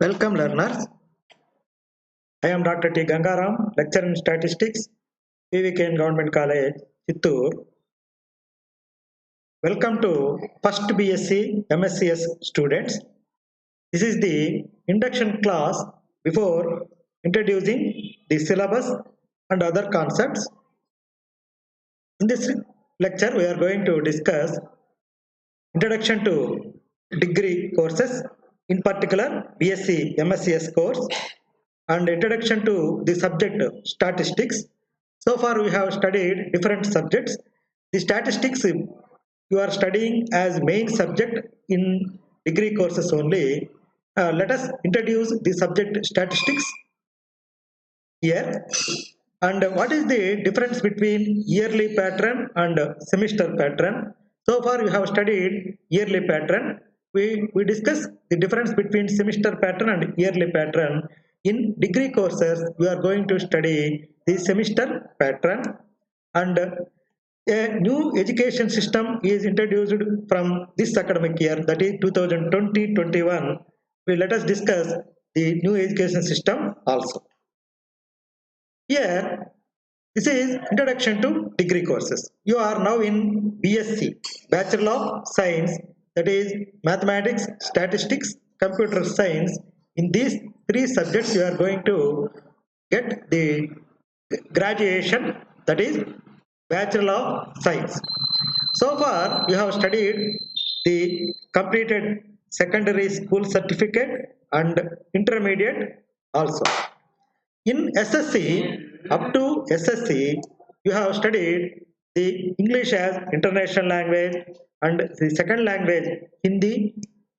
Welcome learners. I am Dr. T. Gangaram, lecturer in statistics, PVK Government College, Chittoor. Welcome to first B.Sc. M.S.Cs students. This is the induction class before introducing the syllabus and other concepts. In this lecture, we are going to discuss introduction to degree courses, in particular B.Sc. M.S.Cs course, and introduction to the subject statistics. So far we have studied different subjects. The statistics you are studying as main subject in degree courses only. Let us introduce the subject statistics here. And what is the difference between yearly pattern and semester pattern? So far you have studied yearly pattern. We discuss the difference between semester pattern and yearly pattern. In degree courses, we are going to study the semester pattern, and a new education system is introduced from this academic year, that is 2020-21. Let us discuss the new education system also. Here, this is introduction to degree courses. You are now in B.Sc, Bachelor of Science, that is Mathematics, Statistics, Computer Science. In these three subjects, you are going to get the graduation, that is Bachelor of Science. So far, you have studied the completed secondary school certificate and intermediate also. In SSC, up to SSC, you have studied the English as international language and the second language Hindi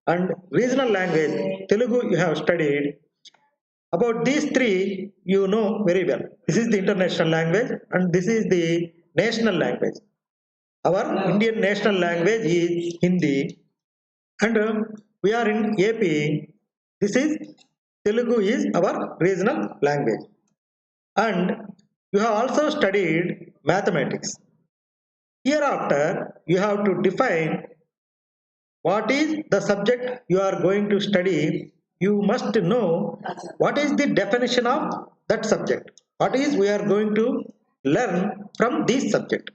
and regional language Telugu you have studied. About these three you know very well. This is the international language and this is the national language. Our Indian national language is Hindi, and we are in AP. This is Telugu is our regional language. And you have also studied mathematics. Hereafter, you have to define what is the subject you are going to study. You must know what is the definition of that subject. What is we are going to learn from this subject.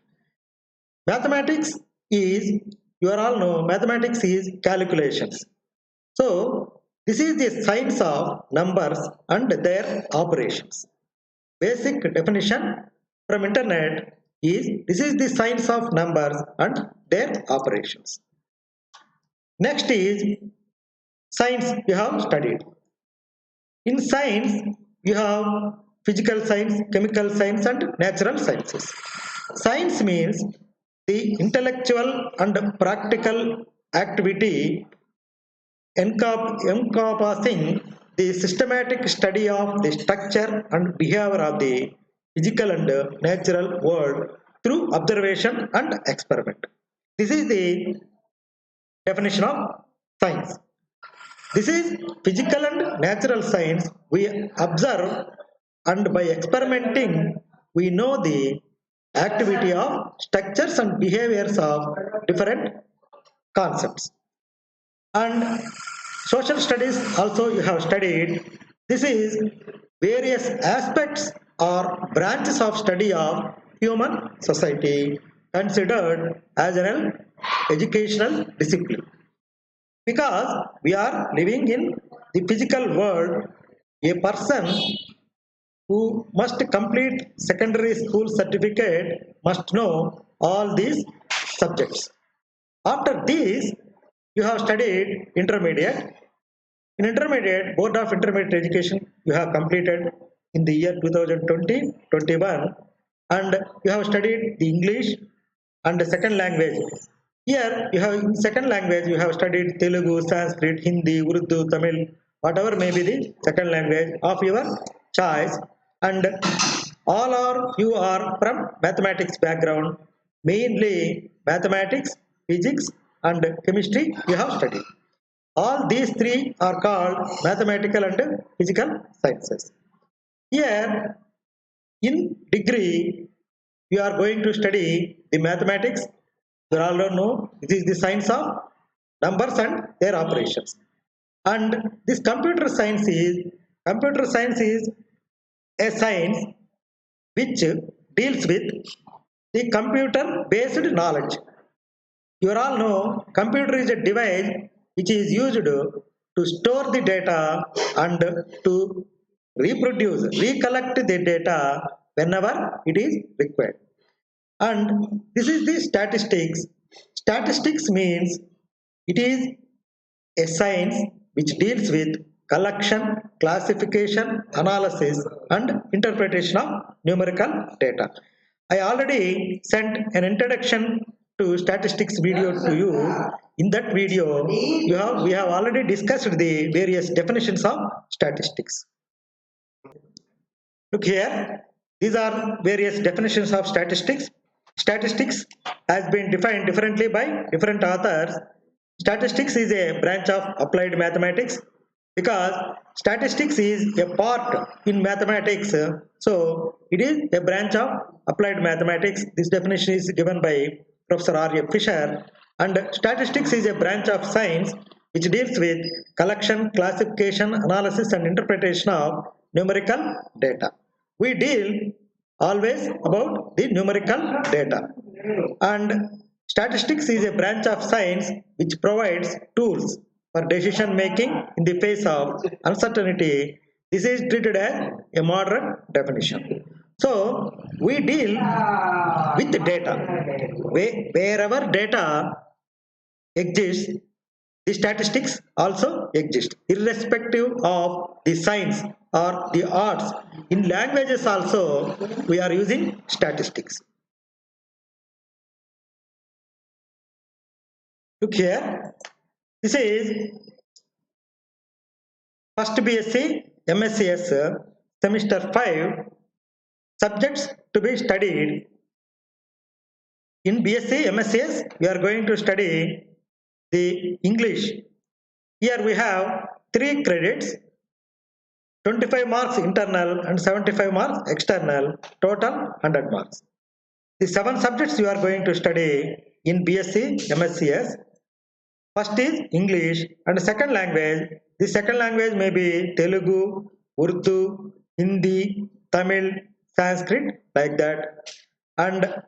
Mathematics is, you are all know, mathematics is calculations. So this is the science of numbers and their operations. Basic definition from internet is, this is the science of numbers and their operations. Next is science you have studied. In science you have physical science, chemical science and natural sciences. Science means the intellectual and practical activity encompassing the systematic study of the structure and behavior of the physical and natural world through observation and experiment. This is the definition of science. This is physical and natural science. We observe and by experimenting we know the activity of structures and behaviors of different concepts. And social studies also you have studied. This is various aspects or branches of study of human society considered as an educational discipline. Because we are living in the physical world, a person who must complete secondary school certificate must know all these subjects. After this, you have studied intermediate. In intermediate, Board of Intermediate Education, you have completed in the year 2020-21, and you have studied the English and the second language. Here, you have in second language, you have studied Telugu, Sanskrit, Hindi, Urdu, Tamil, whatever may be the second language of your choice. And all are you are from mathematics background, mainly mathematics, physics, and chemistry you have studied. All these three are called mathematical and physical sciences. Here, in degree, you are going to study the mathematics. You all know this is the science of numbers and their operations. And this computer science is a science which deals with the computer based knowledge. You all know computer is a device which is used to store the data and to recollect the data whenever it is required. And this is the statistics. Statistics means it is a science which deals with collection, classification, analysis, and interpretation of numerical data. I already sent an introduction to statistics video to you. In that video, we have already discussed the various definitions of statistics. Look here, these are various definitions of statistics. Statistics has been defined differently by different authors. Statistics is a branch of applied mathematics because statistics is a part in mathematics. So it is a branch of applied mathematics. This definition is given by Professor R.A. Fisher. And statistics is a branch of science which deals with collection, classification, analysis, and interpretation of numerical data. We deal always about the numerical data. And statistics is a branch of science which provides tools for decision making in the face of uncertainty. This is treated as a modern definition. So we deal with the data. Wherever data exists, the statistics also exist, irrespective of the science or the arts. In languages also, we are using statistics. Look here, this is first B.Sc, M.S.Cs, semester 5, subjects to be studied. In B.Sc, M.S.Cs, we are going to study the English. Here we have 3 credits, 25 marks internal and 75 marks external, total 100 marks. The 7 subjects you are going to study in B.Sc, M.S.Cs. First is English and second language. The second language may be Telugu, Urdu, Hindi, Tamil, Sanskrit, like that. And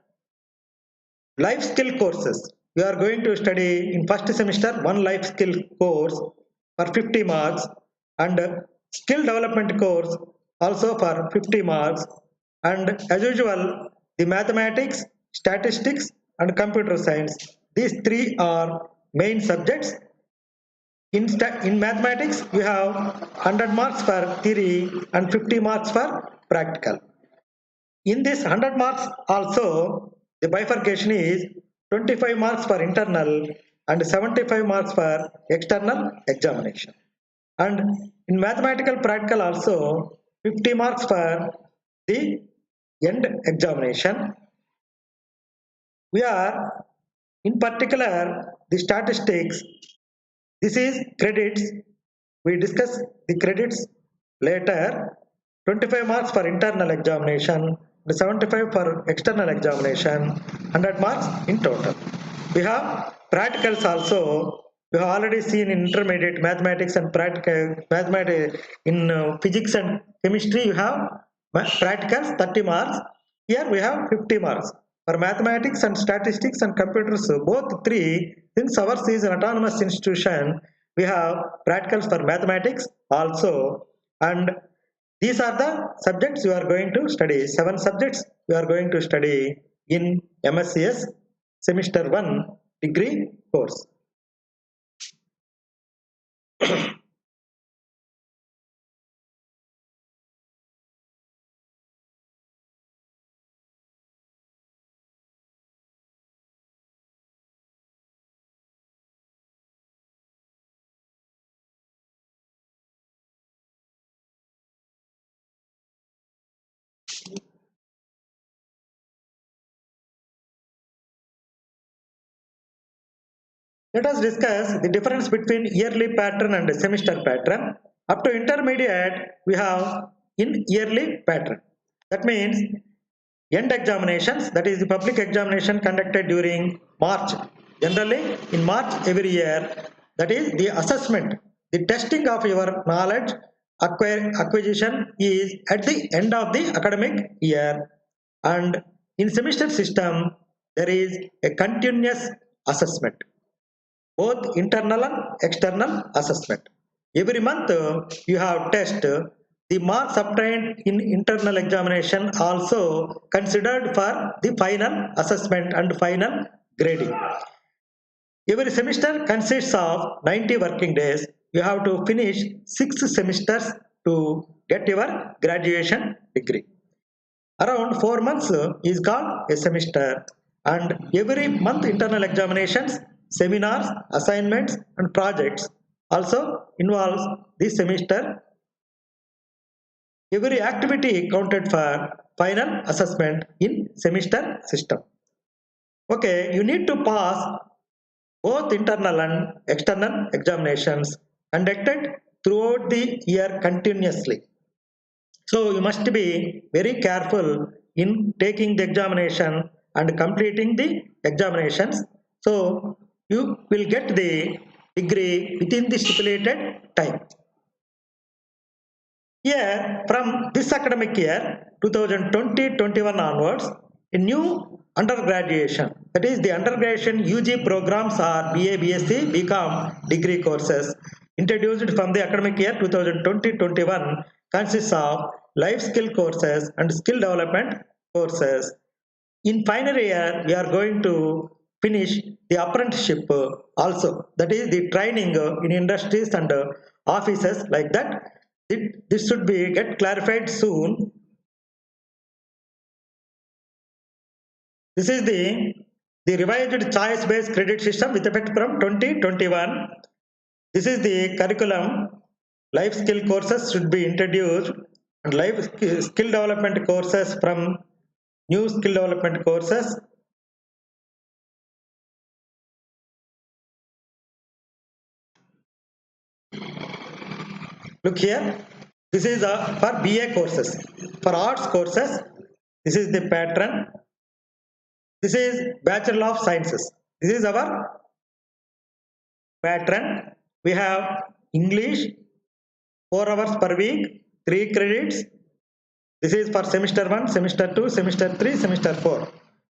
life skill courses. We are going to study in first semester one life skill course for 50 marks and skill development course also for 50 marks. And as usual, the mathematics, statistics, and computer science. These 3 are main subjects. In mathematics, we have 100 marks for theory and 50 marks for practical. In this 100 marks also, the bifurcation is 25 marks for internal and 75 marks for external examination. And in mathematical practical also, 50 marks for the end examination. We are, in particular, the statistics. This is credits. We discuss the credits later. 25 marks for internal examination, 75 for external examination, 100 marks in total. We have practicals also. We have already seen in intermediate mathematics and practical mathematics in physics and chemistry. You have practicals 30 marks. Here we have 50 marks. For mathematics and statistics and computers, both 3, since ours is an autonomous institution, we have practicals for mathematics also. And these are the subjects you are going to study. 7 subjects you are going to study in M.S.Cs semester 1 degree course. Let us discuss the difference between yearly pattern and semester pattern. Up to intermediate, we have in yearly pattern. That means end examinations, that is the public examination conducted during March. Generally, in March every year, that is the assessment the testing of your knowledge acquisition is at the end of the academic year, and in semester system there is a continuous assessment, both internal and external assessment. Every month you have test. The marks obtained in internal examination also considered for the final assessment and final grading. Every semester consists of 90 working days. You have to finish 6 semesters to get your graduation degree. Around 4 months is called a semester, and every month internal examinations, seminars, assignments, and projects also involves this semester. Every activity counted for final assessment in semester system. Okay, you need to pass both internal and external examinations conducted throughout the year continuously. So you must be very careful in taking the examination and completing the examinations. So you will get the degree within the stipulated time. Here, from this academic year 2020-21 onwards, a new undergraduation, that is the undergraduation UG programs are BA, B.Sc, B.Com degree courses introduced from the academic year 2020-21 consists of life skill courses and skill development courses. In final year, we are going to finish the apprenticeship also, that is the training in industries and offices like that. This should be get clarified soon. This is the revised choice-based credit system with effect from 2021. This is the curriculum. Life skill courses should be introduced, and life skill development courses from new skill development courses. Look here. This is for BA courses. For arts courses, this is the pattern. This is Bachelor of Sciences. This is our pattern. We have English 4 hours per week, 3 credits. This is for semester 1, semester 2, semester 3, semester 4.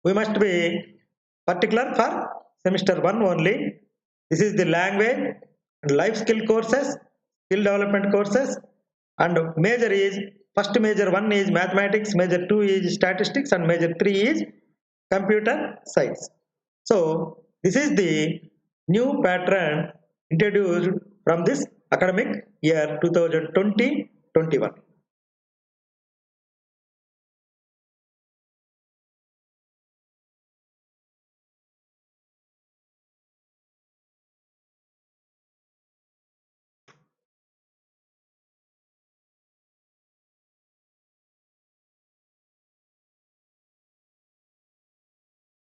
We must be particular for semester 1 only. This is the language and life skill courses, skill development courses, and major is, first major 1 is mathematics, major 2 is statistics, and major 3 is computer science. So this is the new pattern introduced from this academic year 2020-21.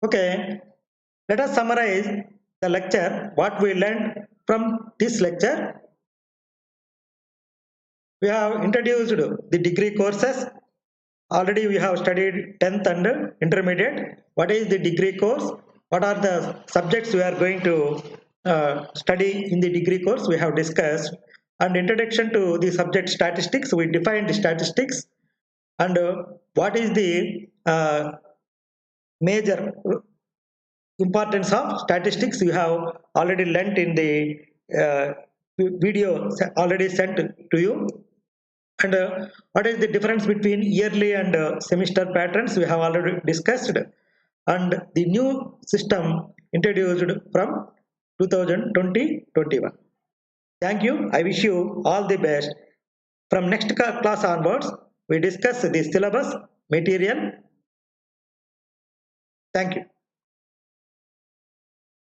Okay, let us summarize the lecture, what we learned from this lecture. We have introduced the degree courses. Already we have studied 10th and intermediate. What is the degree course? What are the subjects we are going to study in the degree course? We have discussed. And introduction to the subject statistics, we defined statistics. And what is the major importance of statistics you have already learnt in the video already sent to you. And what is the difference between yearly and semester patterns we have already discussed, and the new system introduced from 2020-21. Thank you. I wish you all the best. From next class onwards, we discuss the syllabus material. Thank you.